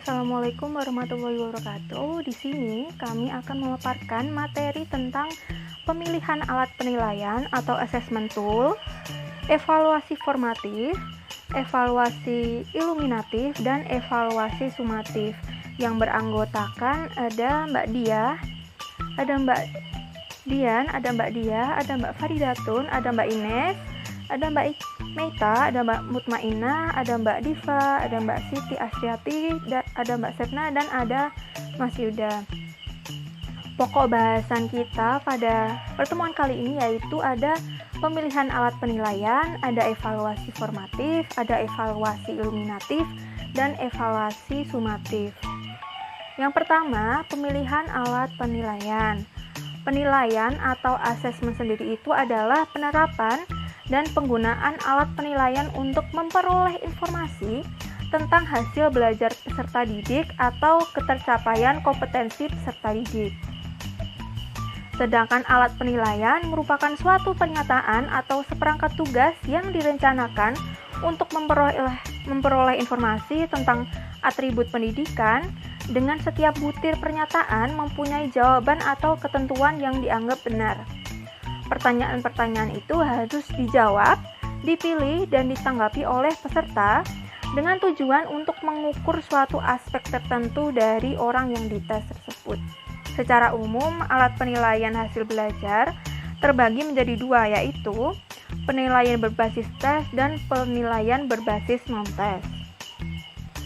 Assalamualaikum warahmatullahi wabarakatuh. Di sini kami akan memaparkan materi tentang pemilihan alat penilaian atau assessment tool, evaluasi formatif, evaluasi iluminatif, dan evaluasi sumatif. Yang beranggotakan ada Mbak Dia, ada Mbak Dian, ada Mbak Dia, ada Mbak Faridatun, ada Mbak Ines, ada Mbak Meita, ada Mbak Mutmainah, ada Mbak Diva, ada Mbak Siti Astriati, ada Mbak Setna, dan ada Mas Yuda. Pokok bahasan kita pada pertemuan kali ini yaitu ada pemilihan alat penilaian, ada evaluasi formatif, ada evaluasi iluminatif, dan evaluasi sumatif. Yang pertama, pemilihan alat penilaian. Penilaian atau asesmen sendiri itu adalah penerapan dan penggunaan alat penilaian untuk memperoleh informasi tentang hasil belajar peserta didik atau ketercapaian kompetensi peserta didik. Sedangkan alat penilaian merupakan suatu pernyataan atau seperangkat tugas yang direncanakan untuk memperoleh informasi tentang atribut pendidikan. Dengan setiap butir pernyataan mempunyai jawaban atau ketentuan yang dianggap benar. Pertanyaan-pertanyaan itu harus dijawab, dipilih, dan ditanggapi oleh peserta dengan tujuan untuk mengukur suatu aspek tertentu dari orang yang dites tersebut. Secara umum, alat penilaian hasil belajar terbagi menjadi dua, yaitu penilaian berbasis tes dan penilaian berbasis non-tes.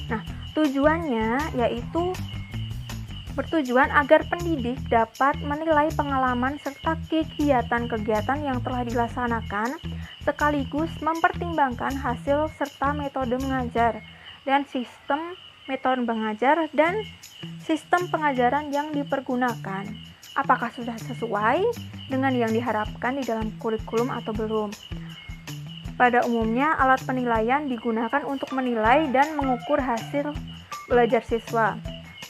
Nah, tujuannya yaitu bertujuan agar pendidik dapat menilai pengalaman serta kegiatan-kegiatan yang telah dilaksanakan, sekaligus mempertimbangkan hasil serta metode mengajar dan sistem metode mengajar dan sistem pengajaran yang dipergunakan. Apakah sudah sesuai dengan yang diharapkan di dalam kurikulum atau belum? Pada umumnya, alat penilaian digunakan untuk menilai dan mengukur hasil belajar siswa,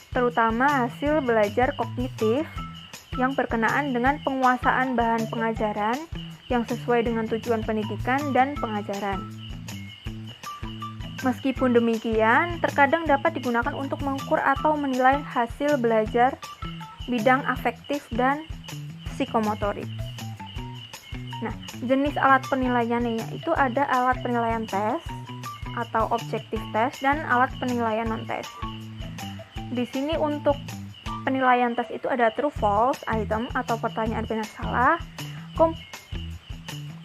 terutama hasil belajar kognitif yang berkenaan dengan penguasaan bahan pengajaran yang sesuai dengan tujuan pendidikan dan pengajaran. Meskipun demikian, terkadang dapat digunakan untuk mengukur atau menilai hasil belajar bidang afektif dan psikomotorik. Nah, jenis alat penilaiannya itu ada alat penilaian tes atau objective test dan alat penilaian non-tes. Di sini untuk penilaian tes itu ada true false item atau pertanyaan benar salah,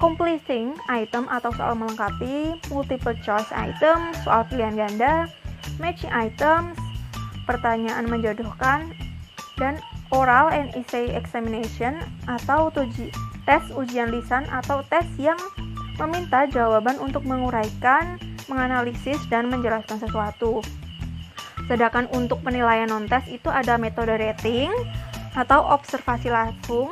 completing item atau soal melengkapi, multiple choice item, soal pilihan ganda, matching items, pertanyaan menjodohkan, dan oral and essay examination atau tes ujian lisan atau tes yang meminta jawaban untuk menguraikan, menganalisis, dan menjelaskan sesuatu. Sedangkan untuk penilaian non-tes itu ada metode rating atau observasi langsung,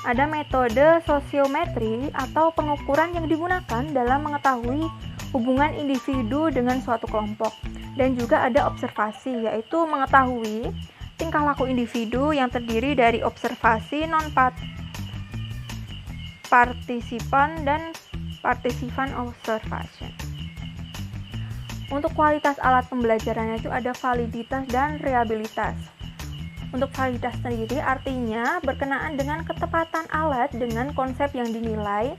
ada metode sosiometri atau pengukuran yang digunakan dalam mengetahui hubungan individu dengan suatu kelompok, dan juga ada observasi, yaitu mengetahui tingkah laku individu yang terdiri dari observasi non-partisipan dan partisipan observation. Untuk kualitas alat pembelajarannya itu ada validitas dan reliabilitas. Untuk validitas sendiri artinya berkenaan dengan ketepatan alat dengan konsep yang dinilai,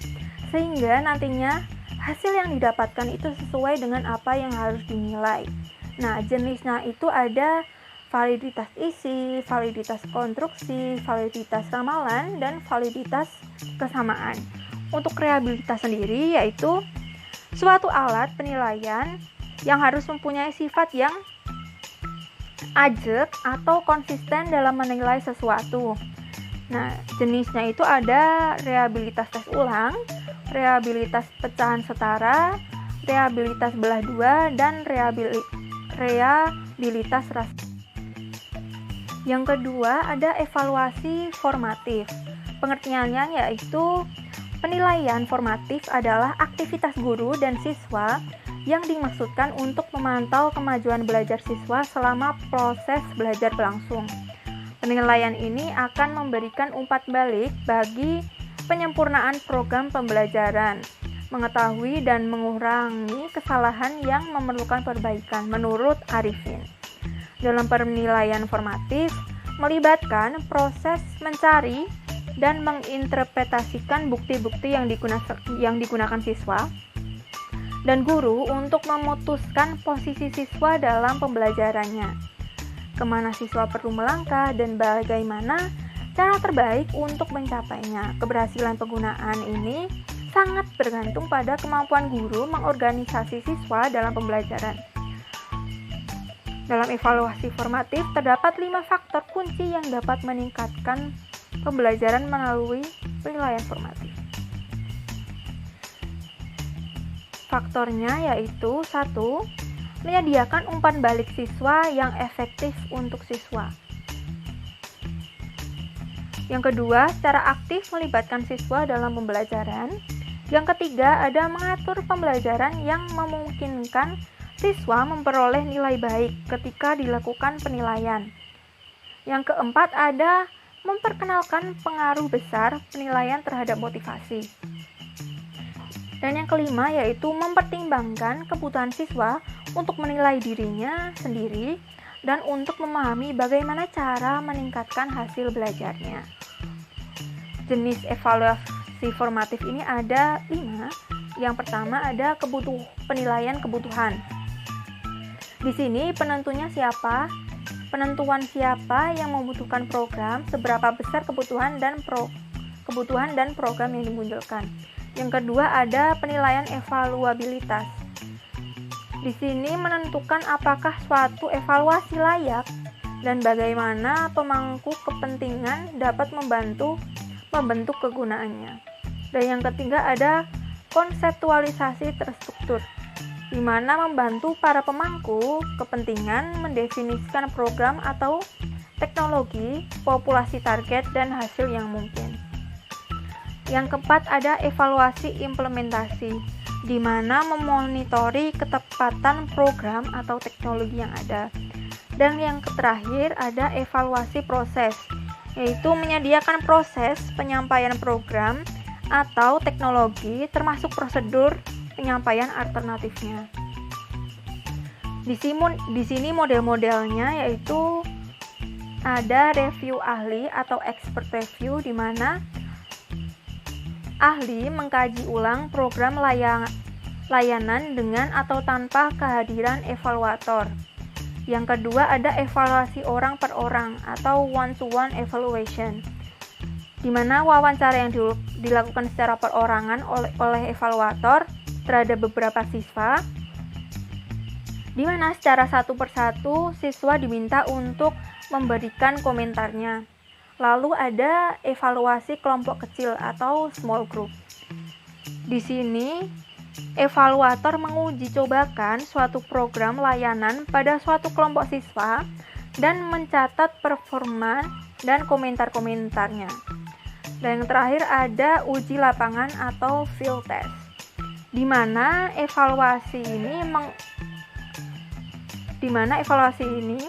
sehingga nantinya hasil yang didapatkan itu sesuai dengan apa yang harus dinilai. Nah, jenisnya itu ada validitas isi, validitas konstruksi, validitas ramalan, dan validitas kesamaan. Untuk reliabilitas sendiri yaitu suatu alat penilaian yang harus mempunyai sifat yang ajek atau konsisten dalam menilai sesuatu. Nah, jenisnya itu ada reliabilitas tes ulang, reliabilitas pecahan setara, reliabilitas belah dua, dan reliabilitas rasa. Yang kedua ada evaluasi formatif. Pengertiannya yaitu penilaian formatif adalah aktivitas guru dan siswa yang dimaksudkan untuk memantau kemajuan belajar siswa selama proses belajar berlangsung. Penilaian ini akan memberikan umpan balik bagi penyempurnaan program pembelajaran, mengetahui dan mengurangi kesalahan yang memerlukan perbaikan menurut Arifin. dalam penilaian formatif melibatkan proses mencari dan menginterpretasikan bukti-bukti yang digunakan siswa dan guru untuk memutuskan posisi siswa dalam pembelajarannya, kemana siswa perlu melangkah, dan bagaimana cara terbaik untuk mencapainya. Keberhasilan penggunaan ini sangat bergantung pada kemampuan guru mengorganisasi siswa dalam pembelajaran. Dalam evaluasi formatif, terdapat 5 faktor kunci yang dapat meningkatkan pembelajaran melalui penilaian formatif. Faktornya yaitu 1. Menyediakan umpan balik siswa yang efektif untuk siswa. Yang kedua, secara aktif melibatkan siswa dalam pembelajaran. Yang ketiga, ada mengatur pembelajaran yang memungkinkan siswa memperoleh nilai baik ketika dilakukan penilaian. Yang keempat, ada memperkenalkan pengaruh besar penilaian terhadap motivasi. Dan yang kelima, yaitu mempertimbangkan kebutuhan siswa untuk menilai dirinya sendiri dan untuk memahami bagaimana cara meningkatkan hasil belajarnya. Jenis evaluasi formatif ini ada 5. Yang pertama ada penilaian kebutuhan. Di sini penentuan siapa yang membutuhkan program, seberapa besar kebutuhan dan program yang dimunculkan. Yang kedua ada penilaian evaluabilitas. Di sini menentukan apakah suatu evaluasi layak dan bagaimana pemangku kepentingan dapat membentuk kegunaannya. Dan yang ketiga ada konseptualisasi terstruktur, di mana membantu para pemangku kepentingan mendefinisikan program atau teknologi, populasi target, dan hasil yang mungkin. Yang keempat ada evaluasi implementasi, di mana memonitori ketepatan program atau teknologi yang ada. Dan yang terakhir ada evaluasi proses, yaitu menyediakan proses penyampaian program atau teknologi termasuk prosedur penyampaian alternatifnya. Di sini model-modelnya yaitu ada review ahli atau expert review, di mana ahli mengkaji ulang program layanan dengan atau tanpa kehadiran evaluator. Yang kedua ada evaluasi orang per orang atau one-to-one evaluation, di mana wawancara yang dilakukan secara perorangan oleh evaluator terhadap beberapa siswa, di mana secara satu persatu siswa diminta untuk memberikan komentarnya. Lalu ada evaluasi kelompok kecil atau small group. Di sini evaluator menguji cobakan suatu program layanan pada suatu kelompok siswa dan mencatat performa dan komentar-komentarnya. Dan yang terakhir ada uji lapangan atau field test, di mana evaluasi ini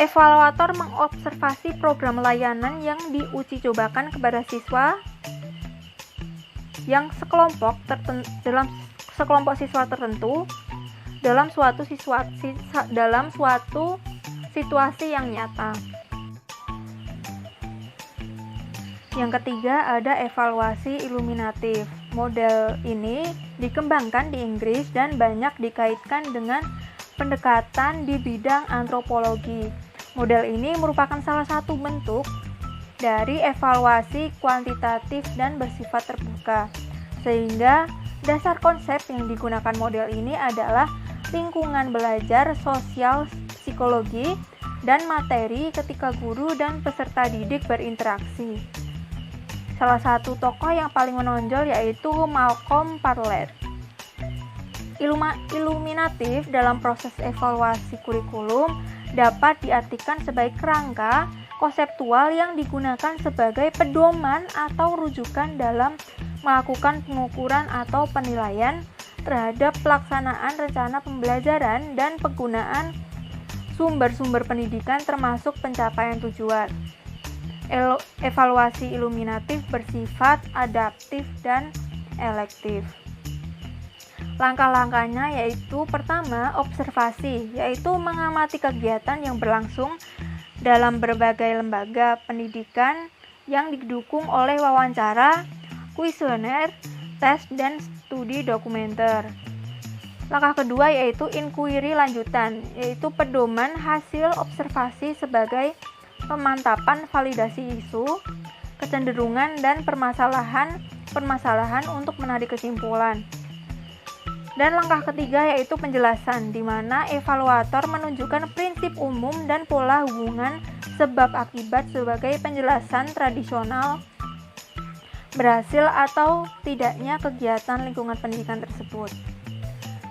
evaluator mengobservasi program layanan yang diuji cobakan kepada siswa yang dalam sekelompok siswa tertentu dalam suatu situasi yang nyata. Yang ketiga ada evaluasi iluminatif. Model ini dikembangkan di Inggris dan banyak dikaitkan dengan pendekatan di bidang antropologi. Model ini merupakan salah satu bentuk dari evaluasi kuantitatif dan bersifat terbuka, sehingga dasar konsep yang digunakan model ini adalah lingkungan belajar sosial psikologi dan materi ketika guru dan peserta didik berinteraksi. Salah satu tokoh yang paling menonjol yaitu Malcolm Parlett. Iluminatif dalam proses evaluasi kurikulum dapat diartikan sebagai kerangka konseptual yang digunakan sebagai pedoman atau rujukan dalam melakukan pengukuran atau penilaian terhadap pelaksanaan rencana pembelajaran dan penggunaan sumber-sumber pendidikan termasuk pencapaian tujuan. Evaluasi iluminatif bersifat adaptif dan elektif. Langkah-langkahnya yaitu pertama, observasi, yaitu mengamati kegiatan yang berlangsung dalam berbagai lembaga pendidikan yang didukung oleh wawancara, kuesioner, tes, dan studi dokumenter. Langkah kedua yaitu inquiry lanjutan, yaitu pedoman hasil observasi sebagai pemantapan validasi isu, kecenderungan, dan permasalahan untuk menarik kesimpulan. Dan langkah ketiga yaitu penjelasan, di mana evaluator menunjukkan prinsip umum dan pola hubungan sebab akibat sebagai penjelasan tradisional berhasil atau tidaknya kegiatan lingkungan pendidikan tersebut.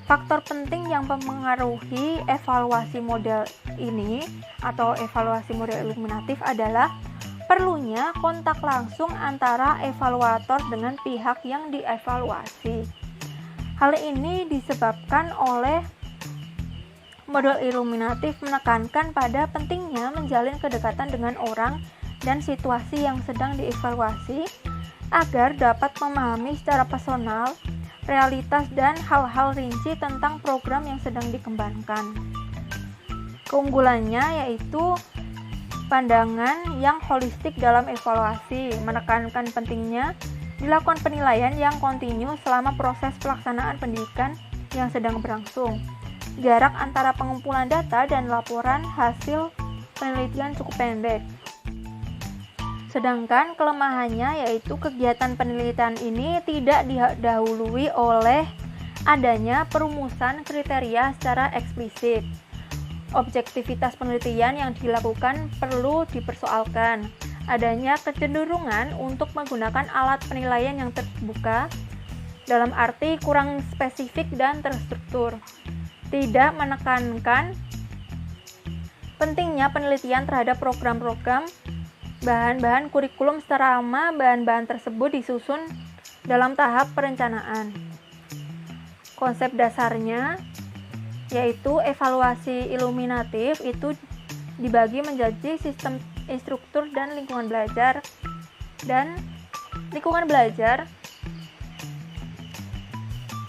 Faktor penting yang mempengaruhi evaluasi model ini atau evaluasi model iluminatif adalah perlunya kontak langsung antara evaluator dengan pihak yang dievaluasi. Hal ini disebabkan oleh model iluminatif menekankan pada pentingnya menjalin kedekatan dengan orang dan situasi yang sedang dievaluasi agar dapat memahami secara personal realitas dan hal-hal rinci tentang program yang sedang dikembangkan. Keunggulannya yaitu pandangan yang holistik dalam evaluasi, menekankan pentingnya dilakukan penilaian yang kontinu selama proses pelaksanaan pendidikan yang sedang berlangsung. Jarak antara pengumpulan data dan laporan hasil penelitian cukup pendek. Sedangkan kelemahannya yaitu kegiatan penelitian ini tidak didahului oleh adanya perumusan kriteria secara eksplisit. Objektivitas penelitian yang dilakukan perlu dipersoalkan. Adanya kecenderungan untuk menggunakan alat penilaian yang terbuka, dalam arti kurang spesifik dan terstruktur. Tidak menekankan pentingnya penelitian terhadap program-program bahan-bahan kurikulum selama bahan-bahan tersebut disusun dalam tahap perencanaan. Konsep dasarnya yaitu evaluasi iluminatif itu dibagi menjadi sistem instruktur dan lingkungan belajar. Dan lingkungan belajar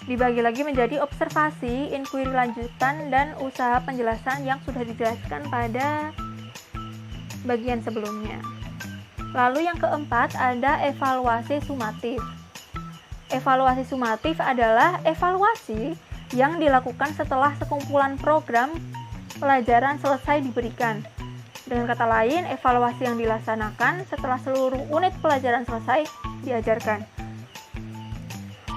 dibagi lagi menjadi observasi, inquiry lanjutan, dan usaha penjelasan yang sudah dijelaskan pada bagian sebelumnya. Lalu yang keempat ada evaluasi sumatif. Evaluasi sumatif adalah evaluasi yang dilakukan setelah sekumpulan program pelajaran selesai diberikan. Dengan kata lain, evaluasi yang dilaksanakan setelah seluruh unit pelajaran selesai diajarkan.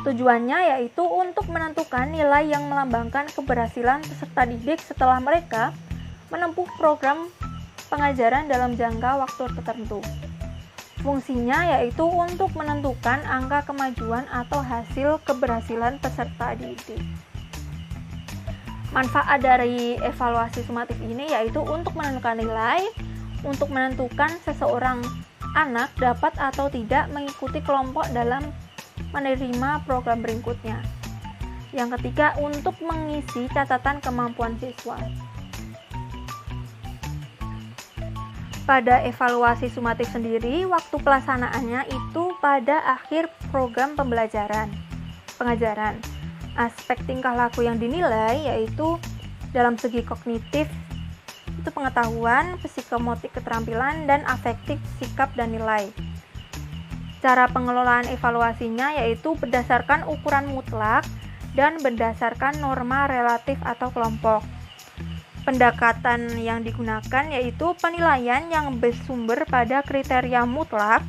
Tujuannya yaitu untuk menentukan nilai yang melambangkan keberhasilan peserta didik setelah mereka menempuh program pengajaran dalam jangka waktu tertentu. Fungsinya yaitu untuk menentukan angka kemajuan atau hasil keberhasilan peserta didik. Manfaat dari evaluasi sumatif ini yaitu untuk menentukan nilai, untuk menentukan seseorang anak dapat atau tidak mengikuti kelompok dalam menerima program berikutnya. Yang ketiga, untuk mengisi catatan kemampuan siswa. Pada evaluasi sumatif sendiri, waktu pelaksanaannya itu pada akhir program pengajaran. Aspek tingkah laku yang dinilai yaitu dalam segi kognitif, itu pengetahuan, psikomotik keterampilan, dan afektif sikap dan nilai. Cara pengelolaan evaluasinya yaitu berdasarkan ukuran mutlak dan berdasarkan norma relatif atau kelompok. Pendekatan yang digunakan yaitu penilaian yang bersumber pada kriteria mutlak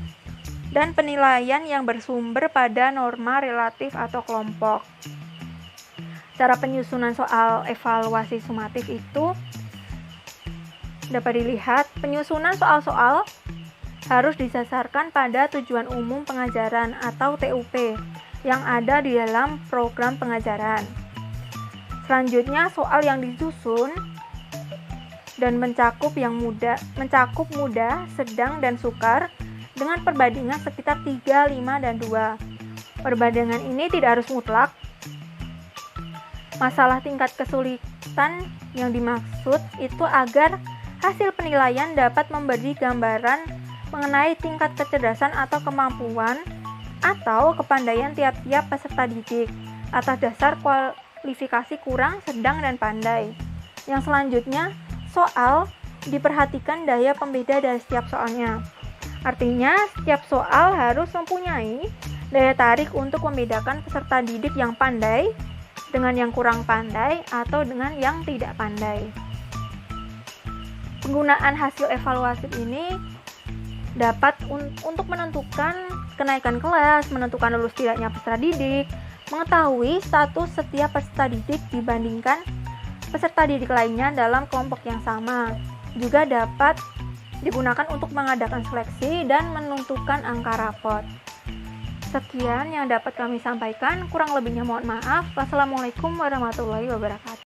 dan penilaian yang bersumber pada norma relatif atau kelompok. Cara penyusunan soal evaluasi sumatif itu dapat dilihat, penyusunan soal-soal harus disasarkan pada tujuan umum pengajaran atau TUP yang ada di dalam program pengajaran. Selanjutnya, soal yang disusun dan mencakup mudah, sedang, dan sukar dengan perbandingan sekitar 3, 5, dan 2. Perbandingan ini tidak harus mutlak. Masalah tingkat kesulitan yang dimaksud itu agar hasil penilaian dapat memberi gambaran mengenai tingkat kecerdasan atau kemampuan atau kepandaian tiap-tiap peserta didik atas dasar kualifikasi kurang, sedang, dan pandai. Yang selanjutnya, soal diperhatikan daya pembeda dari setiap soalnya. Artinya, setiap soal harus mempunyai daya tarik untuk membedakan peserta didik yang pandai dengan yang kurang pandai atau dengan yang tidak pandai. Penggunaan hasil evaluasi ini dapat untuk menentukan kenaikan kelas, menentukan lulus tidaknya peserta didik, mengetahui status setiap peserta didik dibandingkan peserta didik lainnya dalam kelompok yang sama. Juga dapat digunakan untuk mengadakan seleksi dan menentukan angka rapot. Sekian yang dapat kami sampaikan, kurang lebihnya mohon maaf. Wassalamualaikum warahmatullahi wabarakatuh.